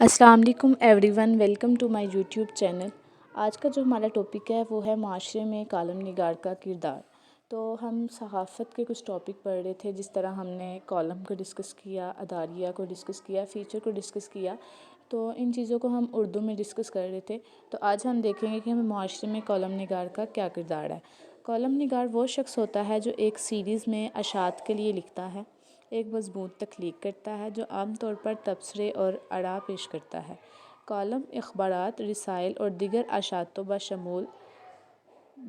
अस्सलाम वालेकुम everyone, welcome to my YouTube channel. आज का जो हमारा टॉपिक है वो है माशरे में कालम निगार का किरदार। तो हम सहाफ़त के कुछ टॉपिक पढ़ रहे थे, जिस तरह हमने कॉलम को डिस्कस किया, अदारिया को डिस्कस किया, फ़ीचर को डिस्कस किया। तो इन चीज़ों को हम उर्दू में डिस्कस कर रहे थे। तो आज हम देखेंगे कि हमें माशरे में कॉलम निगार का क्या किरदार है। कॉलम निगार वो शख्स होता है जो एक सीरीज़ में अशात के लिए लिखता है, एक मज़मून तख्लीक करता है जो आम तौर पर तबसरे और अरा पेश करता है। कॉलम अखबारात, रिसाइल और दीगर अशातों बशमूल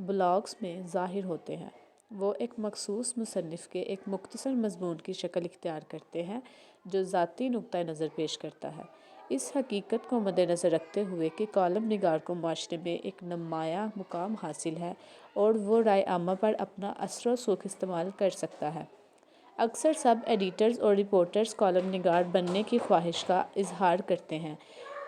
ब्लॉग्स में ज़ाहिर होते हैं। वो एक मखसूस मुसन्निफ़ के एक मुख्तसर मज़मून की शक्ल इख्तियार करते हैं जो ज़ाती नुक्ता नज़र पेश करता है। इस हकीकत को मद्देनज़र रखते हुए कि कॉलम निगार को माशरे में एक नुमायाँ मुकाम हासिल है और वो राय आमा पर अपना असर व सूख इस्तेमाल कर सकता है। अक्सर सब एडिटर्स और रिपोर्टर्स कॉलम निगार बनने की ख्वाहिश का इजहार करते हैं,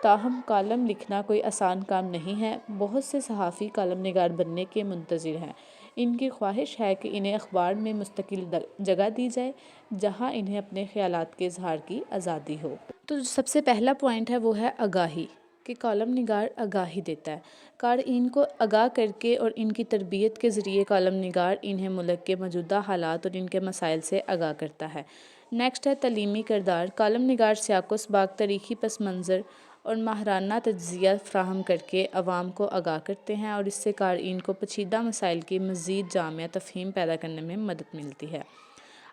ताहम कॉलम लिखना कोई आसान काम नहीं है। बहुत से सहाफ़ी कॉलम निगार बनने के मुंतज़िर हैं। इनकी ख्वाहिश है कि इन्हें अखबार में मुस्तकिल जगह दी जाए, जहां इन्हें अपने ख़यालात के इजहार की आज़ादी हो। तो सबसे पहला पॉइंट है वो है आगाही, कि कॉलम निगार आगाही देता है। क़ारीन को आगाह करके और इनकी तरबियत के ज़रिए कॉलम निगार इन्हें मुल्क के मौजूदा हालात और इनके मसाइल से आगाह करता है। नेक्स्ट है तलीमी किरदार। कॉलम निगार सियाक़ो सबाक़, तारीख़ी पस मंज़र और माहराना तज्ज़िया फ़राहम करके अवाम को आगाह करते हैं और इससे क़ारीन को पेचीदा मसाइल की मज़ीद जामिया तफ़हीम पैदा करने में मदद मिलती है।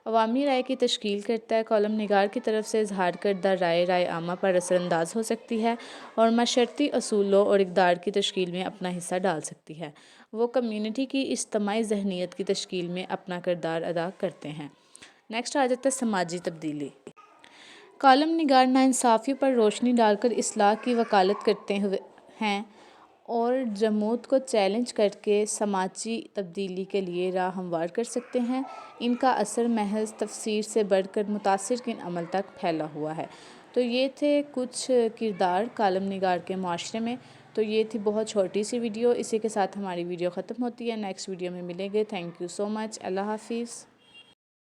अवामी राय की तश्कील करता है। कॉलम निगार की तरफ से इजहार करदा राय आमा पर असरअंदाज हो सकती है और माशरती असूलों और इक़दार की तश्कील में अपना हिस्सा डाल सकती है। वो कम्युनिटी की इज्तिमाई ज़हनीत की तश्कील में अपना किरदार अदा करते हैं। नेक्स्ट आ जाता है समाजी तब्दीली। कॉलम निगार नाइंसाफ़ियों पर रोशनी डालकर इस्लाह की वकालत करते हुए हैं और जमूत को चैलेंज करके समाजी तब्दीली के लिए राह हमवार कर सकते हैं। इनका असर महज तफसीर से बढ़कर मुतासिर अमल तक फैला हुआ है। तो ये थे कुछ किरदार कॉलम निगार के माशरे में। तो ये थी बहुत छोटी सी वीडियो। इसी के साथ हमारी वीडियो ख़त्म होती है। नेक्स्ट वीडियो में मिलेंगे। Thank you so much. Allah हाफिज़।